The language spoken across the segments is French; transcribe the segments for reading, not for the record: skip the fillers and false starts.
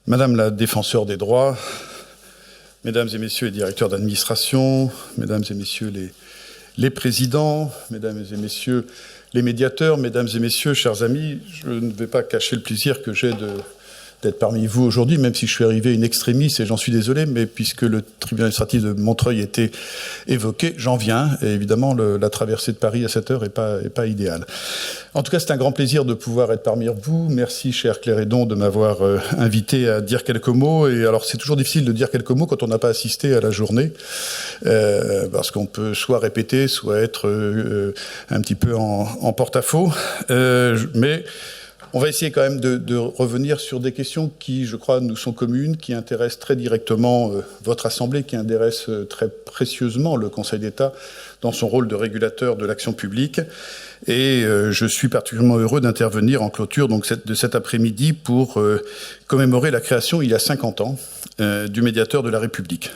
Madame la défenseure des droits, Mesdames et Messieurs les directeurs d'administration, Mesdames et Messieurs les présidents, Mesdames et Messieurs les médiateurs, Mesdames et Messieurs, chers amis, je ne vais pas cacher le plaisir que j'ai d'être parmi vous aujourd'hui, même si je suis arrivé in extremis, et j'en suis désolé, mais puisque le tribunal administratif de Montreuil était évoqué, j'en viens, et évidemment la traversée de Paris à cette heure est pas idéale. En tout cas, c'est un grand plaisir de pouvoir être parmi vous. Merci, cher Claire Hédon, de m'avoir invité à dire quelques mots. Et alors, c'est toujours difficile de dire quelques mots quand on n'a pas assisté à la journée, parce qu'on peut soit répéter, soit être un petit peu en porte-à-faux. Mais on va essayer quand même de revenir sur des questions qui, je crois, nous sont communes, qui intéressent très directement votre Assemblée, qui intéressent très précieusement le Conseil d'État dans son rôle de régulateur de l'action publique. Et je suis particulièrement heureux d'intervenir en clôture de cet après-midi pour commémorer la création, il y a 50 ans, du médiateur de la République.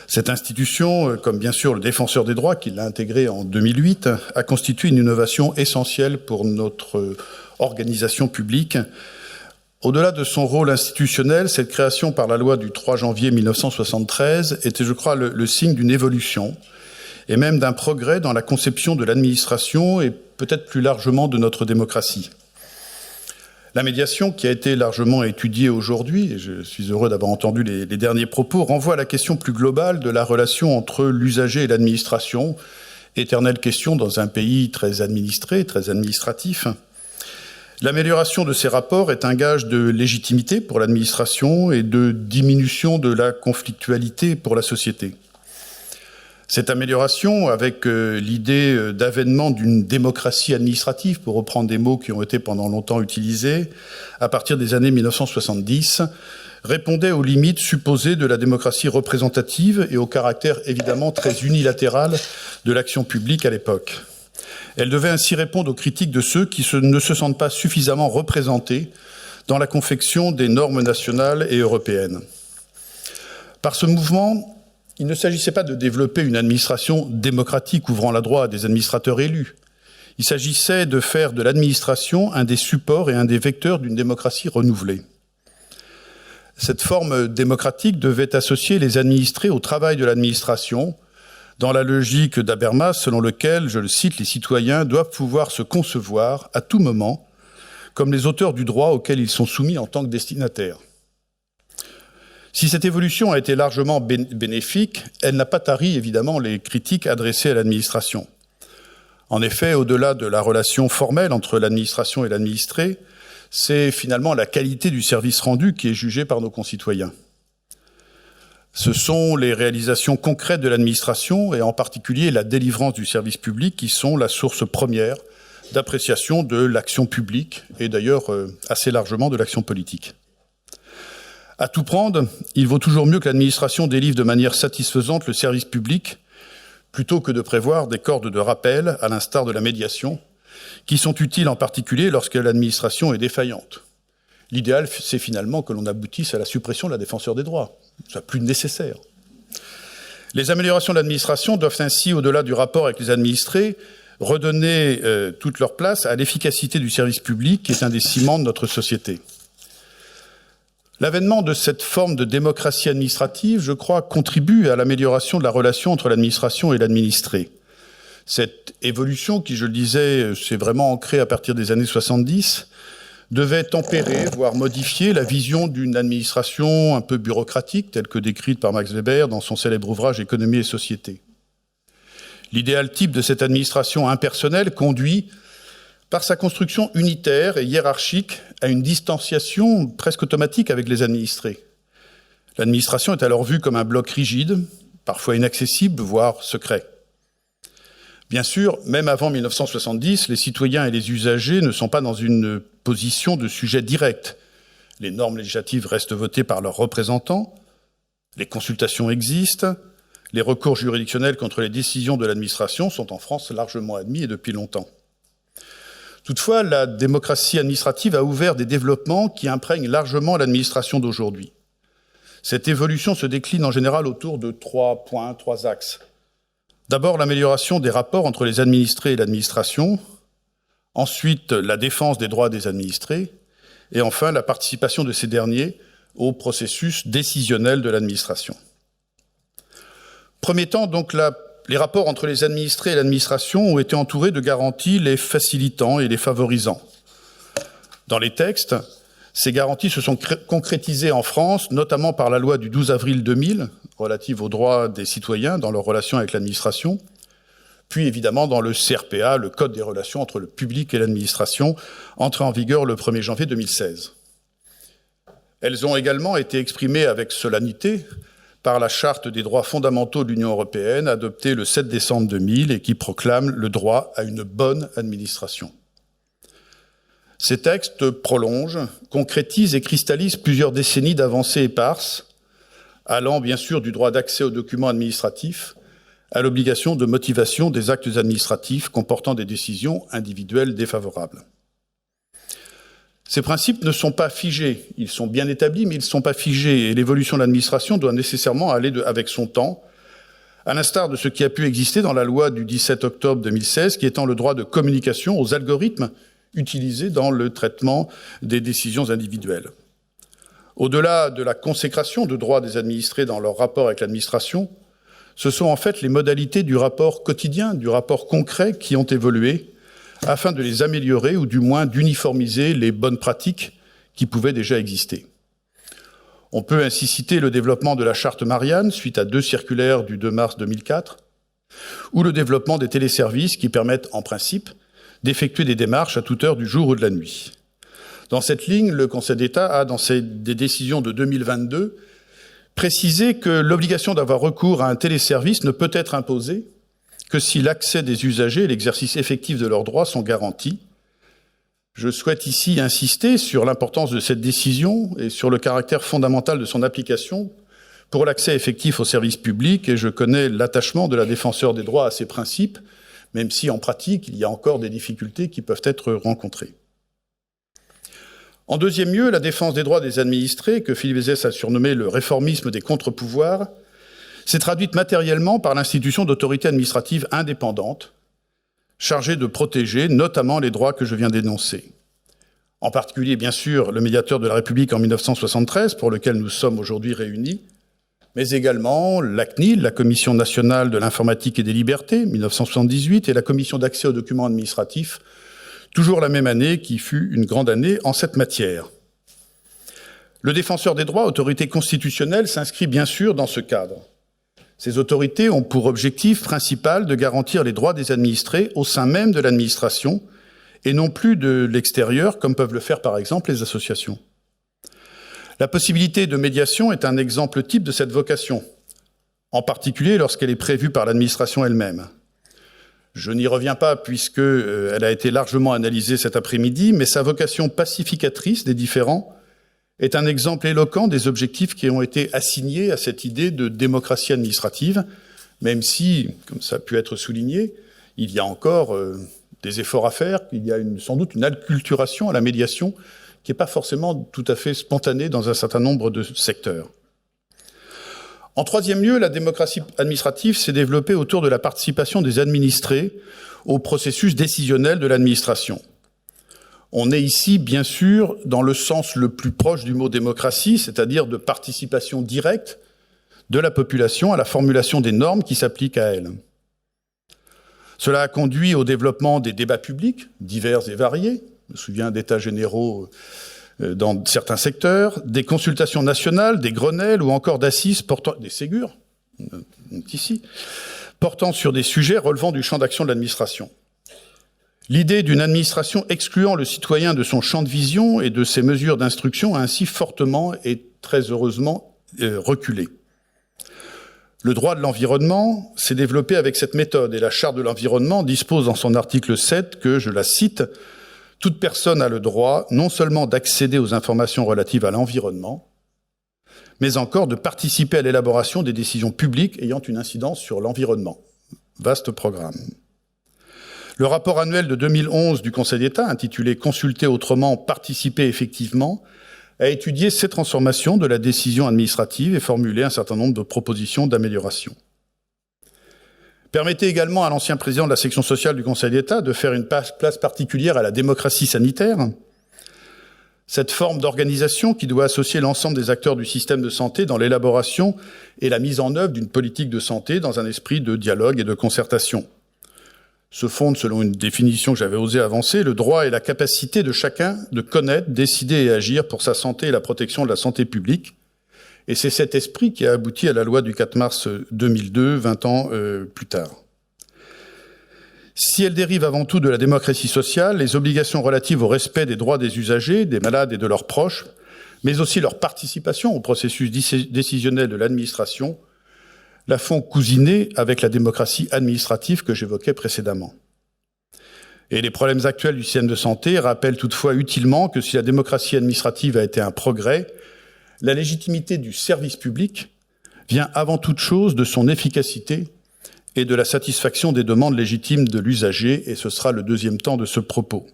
Cette institution, comme bien sûr le défenseur des droits, qui l'a intégrée en 2008, a constitué une innovation essentielle pour notre organisation publique. Au-delà de son rôle institutionnel, cette création par la loi du 3 janvier 1973 était, je crois, le signe d'une évolution et même d'un progrès dans la conception de l'administration et peut-être plus largement de notre démocratie. La médiation, qui a été largement étudiée aujourd'hui, et je suis heureux d'avoir entendu les derniers propos, renvoie à la question plus globale de la relation entre l'usager et l'administration, éternelle question dans un pays très administré, très administratif. L'amélioration de ces rapports est un gage de légitimité pour l'administration et de diminution de la conflictualité pour la société. Cette amélioration, avec l'idée d'avènement d'une démocratie administrative, pour reprendre des mots qui ont été pendant longtemps utilisés, à partir des années 1970, répondait aux limites supposées de la démocratie représentative et au caractère évidemment très unilatéral de l'action publique à l'époque. Elle devait ainsi répondre aux critiques de ceux qui ne se sentent pas suffisamment représentés dans la confection des normes nationales et européennes. Par ce mouvement, il ne s'agissait pas de développer une administration démocratique ouvrant la droit à des administrateurs élus. Il s'agissait de faire de l'administration un des supports et un des vecteurs d'une démocratie renouvelée. Cette forme démocratique devait associer les administrés au travail de l'administration, dans la logique d'Habermas selon lequel, je le cite, les citoyens doivent pouvoir se concevoir à tout moment comme les auteurs du droit auquel ils sont soumis en tant que destinataires. Si cette évolution a été largement bénéfique, elle n'a pas tari évidemment les critiques adressées à l'administration. En effet, au-delà de la relation formelle entre l'administration et l'administré, c'est finalement la qualité du service rendu qui est jugée par nos concitoyens. Ce sont les réalisations concrètes de l'administration et en particulier la délivrance du service public qui sont la source première d'appréciation de l'action publique et d'ailleurs assez largement de l'action politique. À tout prendre, il vaut toujours mieux que l'administration délivre de manière satisfaisante le service public plutôt que de prévoir des cordes de rappel, à l'instar de la médiation, qui sont utiles en particulier lorsque l'administration est défaillante. L'idéal, c'est finalement que l'on aboutisse à la suppression de la défenseure des droits. Ce n'est plus nécessaire. Les améliorations de l'administration doivent ainsi, au-delà du rapport avec les administrés, redonner toute leur place à l'efficacité du service public, qui est un des ciments de notre société. L'avènement de cette forme de démocratie administrative, je crois, contribue à l'amélioration de la relation entre l'administration et l'administré. Cette évolution, qui, je le disais, s'est vraiment ancrée à partir des années 70, devait tempérer, voire modifier la vision d'une administration un peu bureaucratique, telle que décrite par Max Weber dans son célèbre ouvrage « Économie et société ». L'idéal type de cette administration impersonnelle conduit, par sa construction unitaire et hiérarchique, à une distanciation presque automatique avec les administrés. L'administration est alors vue comme un bloc rigide, parfois inaccessible, voire secret. Bien sûr, même avant 1970, les citoyens et les usagers ne sont pas dans une position de sujet direct. Les normes législatives restent votées par leurs représentants, les consultations existent, les recours juridictionnels contre les décisions de l'administration sont en France largement admis et depuis longtemps. Toutefois, la démocratie administrative a ouvert des développements qui imprègnent largement l'administration d'aujourd'hui. Cette évolution se décline en général autour de 3 points, 3 axes. D'abord, l'amélioration des rapports entre les administrés et l'administration. Ensuite, la défense des droits des administrés. Et enfin, la participation de ces derniers au processus décisionnel de l'administration. Premier temps, donc, les rapports entre les administrés et l'administration ont été entourés de garanties les facilitant et les favorisant. Dans les textes, ces garanties se sont concrétisées en France, notamment par la loi du 12 avril 2000, relative aux droits des citoyens dans leurs relations avec l'administration, puis évidemment dans le CRPA, le Code des relations entre le public et l'administration, entré en vigueur le 1er janvier 2016. Elles ont également été exprimées avec solennité par la Charte des droits fondamentaux de l'Union européenne, adoptée le 7 décembre 2000 et qui proclame le droit à une bonne administration. Ces textes prolongent, concrétisent et cristallisent plusieurs décennies d'avancées éparses, allant bien sûr du droit d'accès aux documents administratifs à l'obligation de motivation des actes administratifs comportant des décisions individuelles défavorables. Ces principes ne sont pas figés, ils sont bien établis, mais ils ne sont pas figés, et l'évolution de l'administration doit nécessairement aller avec son temps, à l'instar de ce qui a pu exister dans la loi du 17 octobre 2016, qui étend le droit de communication aux algorithmes utilisés dans le traitement des décisions individuelles. Au-delà de la consécration de droits des administrés dans leur rapport avec l'administration, ce sont en fait les modalités du rapport quotidien, du rapport concret qui ont évolué afin de les améliorer ou du moins d'uniformiser les bonnes pratiques qui pouvaient déjà exister. On peut ainsi citer le développement de la charte Marianne suite à 2 circulaires du 2 mars 2004 ou le développement des téléservices qui permettent en principe d'effectuer des démarches à toute heure du jour ou de la nuit. Dans cette ligne, le Conseil d'État a, dans des décisions de 2022, précisé que l'obligation d'avoir recours à un téléservice ne peut être imposée que si l'accès des usagers et l'exercice effectif de leurs droits sont garantis. Je souhaite ici insister sur l'importance de cette décision et sur le caractère fondamental de son application pour l'accès effectif aux services publics, et je connais l'attachement de la défenseure des droits à ces principes, même si en pratique, il y a encore des difficultés qui peuvent être rencontrées. En deuxième lieu, la défense des droits des administrés, que Philippe Hezès a surnommé le réformisme des contre-pouvoirs, s'est traduite matériellement par l'institution d'autorités administratives indépendantes, chargées de protéger notamment les droits que je viens d'énoncer. En particulier, bien sûr, le médiateur de la République en 1973, pour lequel nous sommes aujourd'hui réunis, mais également la CNIL, la Commission nationale de l'informatique et des libertés, 1978, et la Commission d'accès aux documents administratifs, toujours la même année, qui fut une grande année en cette matière. Le défenseur des droits, autorité constitutionnelle, s'inscrit bien sûr dans ce cadre. Ces autorités ont pour objectif principal de garantir les droits des administrés au sein même de l'administration et non plus de l'extérieur, comme peuvent le faire par exemple les associations. La possibilité de médiation est un exemple type de cette vocation, en particulier lorsqu'elle est prévue par l'administration elle-même. Je n'y reviens pas puisqu'elle a été largement analysée cet après-midi, mais sa vocation pacificatrice des différends est un exemple éloquent des objectifs qui ont été assignés à cette idée de démocratie administrative, même si, comme ça a pu être souligné, il y a encore des efforts à faire, il y a sans doute une acculturation à la médiation qui n'est pas forcément tout à fait spontanée dans un certain nombre de secteurs. En troisième lieu, la démocratie administrative s'est développée autour de la participation des administrés au processus décisionnel de l'administration. On est ici, bien sûr, dans le sens le plus proche du mot démocratie, c'est-à-dire de participation directe de la population à la formulation des normes qui s'appliquent à elle. Cela a conduit au développement des débats publics, divers et variés. Je me souviens d'états généraux dans certains secteurs, des consultations nationales, des Grenelles ou encore d'assises portant des Ségur, ici, portant sur des sujets relevant du champ d'action de l'administration. L'idée d'une administration excluant le citoyen de son champ de vision et de ses mesures d'instruction a ainsi fortement et très heureusement reculé. Le droit de l'environnement s'est développé avec cette méthode et la Charte de l'environnement dispose dans son article 7 que, je la cite, « Toute personne a le droit non seulement d'accéder aux informations relatives à l'environnement, mais encore de participer à l'élaboration des décisions publiques ayant une incidence sur l'environnement. » Vaste programme. Le rapport annuel de 2011 du Conseil d'État, intitulé « Consulter autrement, participer effectivement », a étudié ces transformations de la décision administrative et formulé un certain nombre de propositions d'amélioration. Permettez également à l'ancien président de la section sociale du Conseil d'État de faire une place particulière à la démocratie sanitaire. Cette forme d'organisation qui doit associer l'ensemble des acteurs du système de santé dans l'élaboration et la mise en œuvre d'une politique de santé dans un esprit de dialogue et de concertation. Se fonde, selon une définition que j'avais osé avancer, le droit et la capacité de chacun de connaître, décider et agir pour sa santé et la protection de la santé publique. Et c'est cet esprit qui a abouti à la loi du 4 mars 2002, 20 ans plus tard. Si elle dérive avant tout de la démocratie sociale, les obligations relatives au respect des droits des usagers, des malades et de leurs proches, mais aussi leur participation au processus décisionnel de l'administration, la font cousiner avec la démocratie administrative que j'évoquais précédemment. Et les problèmes actuels du système de santé rappellent toutefois utilement que si la démocratie administrative a été un progrès, la légitimité du service public vient avant toute chose de son efficacité et de la satisfaction des demandes légitimes de l'usager, et ce sera le deuxième temps de ce propos.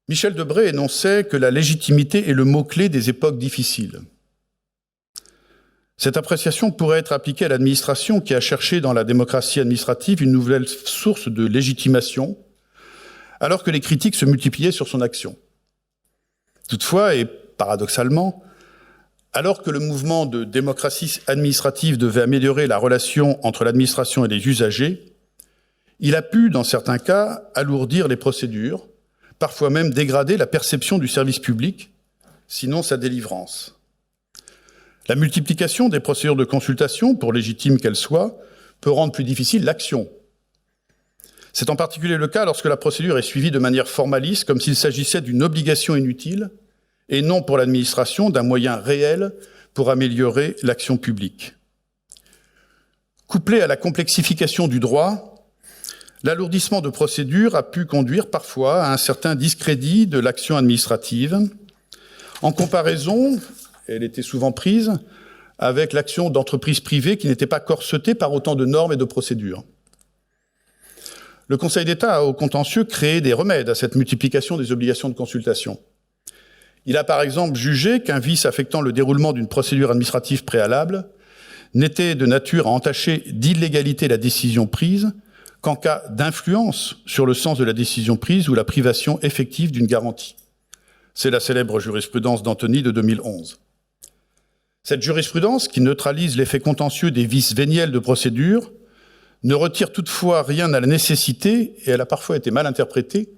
Michel Debré énonçait que la légitimité est le mot-clé des époques difficiles. Cette appréciation pourrait être appliquée à l'administration qui a cherché dans la démocratie administrative une nouvelle source de légitimation, alors que les critiques se multipliaient sur son action. Toutefois, et paradoxalement, alors que le mouvement de démocratie administrative devait améliorer la relation entre l'administration et les usagers, il a pu, dans certains cas, alourdir les procédures, parfois même dégrader la perception du service public, sinon sa délivrance. La multiplication des procédures de consultation, pour légitimes qu'elles soient, peut rendre plus difficile l'action. C'est en particulier le cas lorsque la procédure est suivie de manière formaliste, comme s'il s'agissait d'une obligation inutile, et non pour l'administration d'un moyen réel pour améliorer l'action publique. Couplé à la complexification du droit, l'alourdissement de procédures a pu conduire parfois à un certain discrédit de l'action administrative. En comparaison, elle était souvent prise avec l'action d'entreprises privées qui n'étaient pas corsetées par autant de normes et de procédures. Le Conseil d'État au contentieux créé des remèdes à cette multiplication des obligations de consultation. Il a par exemple jugé qu'un vice affectant le déroulement d'une procédure administrative préalable n'était de nature à entacher d'illégalité la décision prise qu'en cas d'influence sur le sens de la décision prise ou la privation effective d'une garantie. C'est la célèbre jurisprudence d'Antony de 2011. Cette jurisprudence, qui neutralise l'effet contentieux des vices véniels de procédure, ne retire toutefois rien à la nécessité, et elle a parfois été mal interprétée,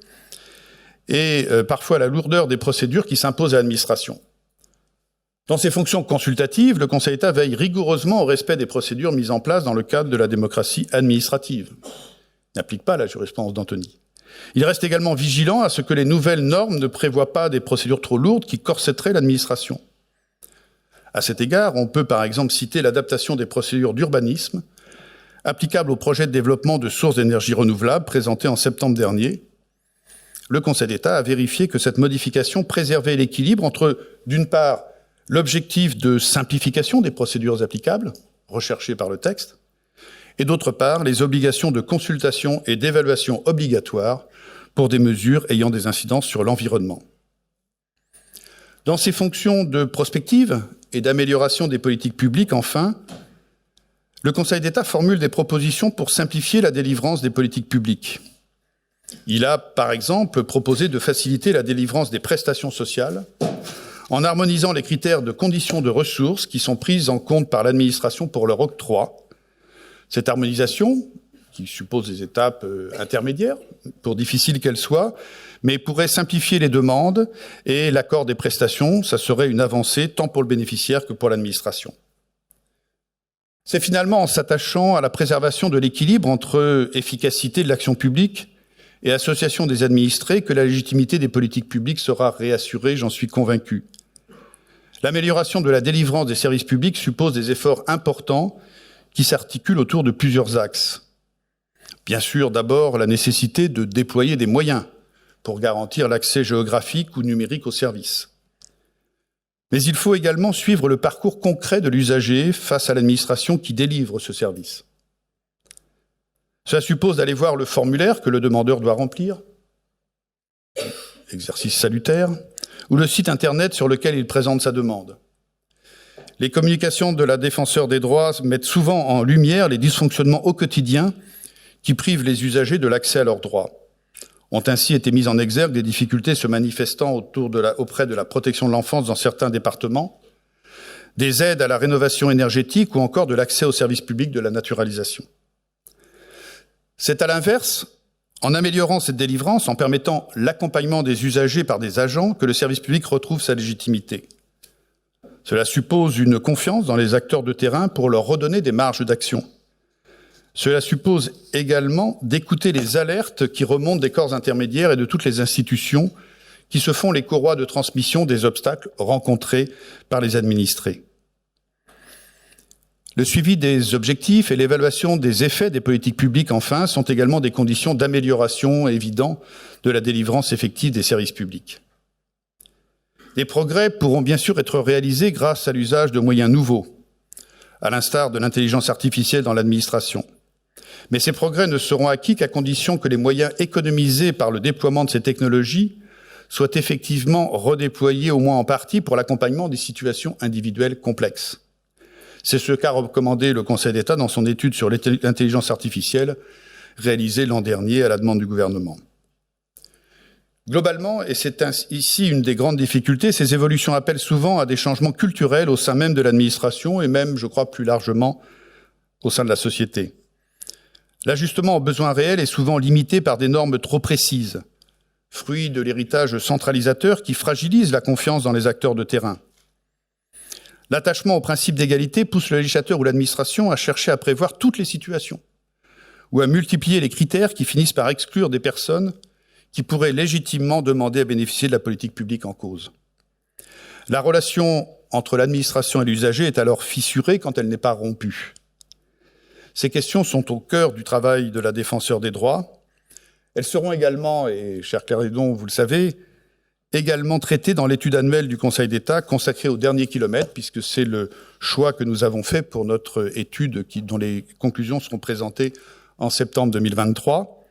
et parfois à la lourdeur des procédures qui s'imposent à l'administration. Dans ses fonctions consultatives, le Conseil d'État veille rigoureusement au respect des procédures mises en place dans le cadre de la démocratie administrative. Il n'applique pas la jurisprudence d'Antony. Il reste également vigilant à ce que les nouvelles normes ne prévoient pas des procédures trop lourdes qui corsetteraient l'administration. À cet égard, on peut par exemple citer l'adaptation des procédures d'urbanisme applicables au projet de développement de sources d'énergie renouvelables présenté en septembre dernier. Le Conseil d'État a vérifié que cette modification préservait l'équilibre entre, d'une part, l'objectif de simplification des procédures applicables, recherché par le texte, et d'autre part, les obligations de consultation et d'évaluation obligatoires pour des mesures ayant des incidences sur l'environnement. Dans ses fonctions de prospective et d'amélioration des politiques publiques, enfin, le Conseil d'État formule des propositions pour simplifier la délivrance des politiques publiques. Il a, par exemple, proposé de faciliter la délivrance des prestations sociales en harmonisant les critères de conditions de ressources qui sont prises en compte par l'administration pour leur octroi. Cette harmonisation, qui suppose des étapes intermédiaires, pour difficiles qu'elles soient, mais pourrait simplifier les demandes et l'accord des prestations, ça serait une avancée tant pour le bénéficiaire que pour l'administration. C'est finalement en s'attachant à la préservation de l'équilibre entre efficacité de l'action publique et association des administrés que la légitimité des politiques publiques sera réassurée, j'en suis convaincu. L'amélioration de la délivrance des services publics suppose des efforts importants qui s'articulent autour de plusieurs axes. Bien sûr, d'abord, la nécessité de déployer des moyens pour garantir l'accès géographique ou numérique aux services. Mais il faut également suivre le parcours concret de l'usager face à l'administration qui délivre ce service. Cela suppose d'aller voir le formulaire que le demandeur doit remplir, exercice salutaire, ou le site internet sur lequel il présente sa demande. Les communications de la défenseure des droits mettent souvent en lumière les dysfonctionnements au quotidien qui privent les usagers de l'accès à leurs droits. Ont ainsi été mises en exergue des difficultés se manifestant auprès de la protection de l'enfance dans certains départements, des aides à la rénovation énergétique ou encore de l'accès aux services publics de la naturalisation. C'est à l'inverse, en améliorant cette délivrance, en permettant l'accompagnement des usagers par des agents, que le service public retrouve sa légitimité. Cela suppose une confiance dans les acteurs de terrain pour leur redonner des marges d'action. Cela suppose également d'écouter les alertes qui remontent des corps intermédiaires et de toutes les institutions qui se font les courroies de transmission des obstacles rencontrés par les administrés. Le suivi des objectifs et l'évaluation des effets des politiques publiques, enfin, sont également des conditions d'amélioration évidentes de la délivrance effective des services publics. Des progrès pourront bien sûr être réalisés grâce à l'usage de moyens nouveaux, à l'instar de l'intelligence artificielle dans l'administration. Mais ces progrès ne seront acquis qu'à condition que les moyens économisés par le déploiement de ces technologies soient effectivement redéployés, au moins en partie, pour l'accompagnement des situations individuelles complexes. C'est ce qu'a recommandé le Conseil d'État dans son étude sur l'intelligence artificielle, réalisée l'an dernier à la demande du gouvernement. Globalement, et c'est ici une des grandes difficultés, ces évolutions appellent souvent à des changements culturels au sein même de l'administration et même, je crois, plus largement au sein de la société. L'ajustement aux besoins réels est souvent limité par des normes trop précises, fruit de l'héritage centralisateur qui fragilise la confiance dans les acteurs de terrain. L'attachement au principe d'égalité pousse le législateur ou l'administration à chercher à prévoir toutes les situations ou à multiplier les critères qui finissent par exclure des personnes qui pourraient légitimement demander à bénéficier de la politique publique en cause. La relation entre l'administration et l'usager est alors fissurée quand elle n'est pas rompue. Ces questions sont au cœur du travail de la défenseure des droits. Elles seront également, et cher Claire Hédon, vous le savez, également traitées dans l'étude annuelle du Conseil d'État consacrée au dernier kilomètre, puisque c'est le choix que nous avons fait pour notre étude dont les conclusions seront présentées en septembre 2023.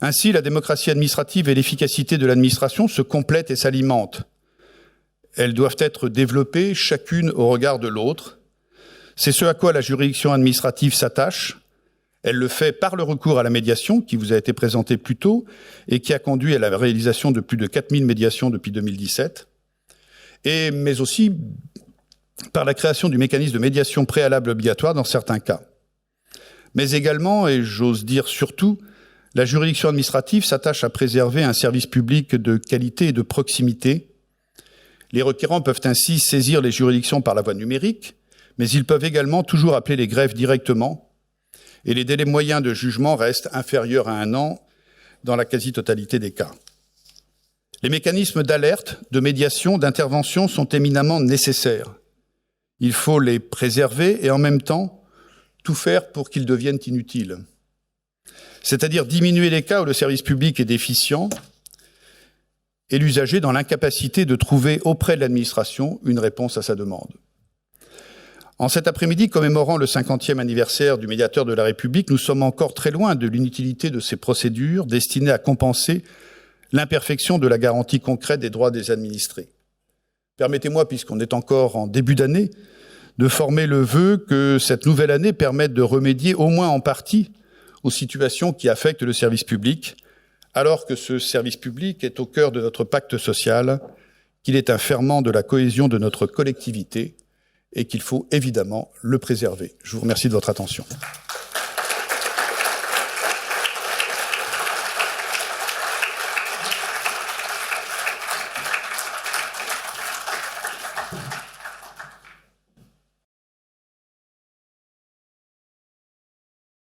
Ainsi, la démocratie administrative et l'efficacité de l'administration se complètent et s'alimentent. Elles doivent être développées chacune au regard de l'autre. C'est ce à quoi la juridiction administrative s'attache. Elle le fait par le recours à la médiation, qui vous a été présentée plus tôt, et qui a conduit à la réalisation de plus de 4000 médiations depuis 2017, mais aussi par la création du mécanisme de médiation préalable obligatoire dans certains cas. Mais également, et j'ose dire surtout, la juridiction administrative s'attache à préserver un service public de qualité et de proximité. Les requérants peuvent ainsi saisir les juridictions par la voie numérique, mais ils peuvent également toujours appeler les greffes directement, et les délais moyens de jugement restent inférieurs à 1 an dans la quasi-totalité des cas. Les mécanismes d'alerte, de médiation, d'intervention sont éminemment nécessaires. Il faut les préserver et en même temps tout faire pour qu'ils deviennent inutiles. C'est-à-dire diminuer les cas où le service public est déficient et l'usager dans l'incapacité de trouver auprès de l'administration une réponse à sa demande. En cet après-midi, commémorant le 50e anniversaire du médiateur de la République, nous sommes encore très loin de l'inutilité de ces procédures destinées à compenser l'imperfection de la garantie concrète des droits des administrés. Permettez-moi, puisqu'on est encore en début d'année, de former le vœu que cette nouvelle année permette de remédier au moins en partie aux situations qui affectent le service public, alors que ce service public est au cœur de notre pacte social, qu'il est un ferment de la cohésion de notre collectivité, et qu'il faut évidemment le préserver. Je vous remercie de votre attention.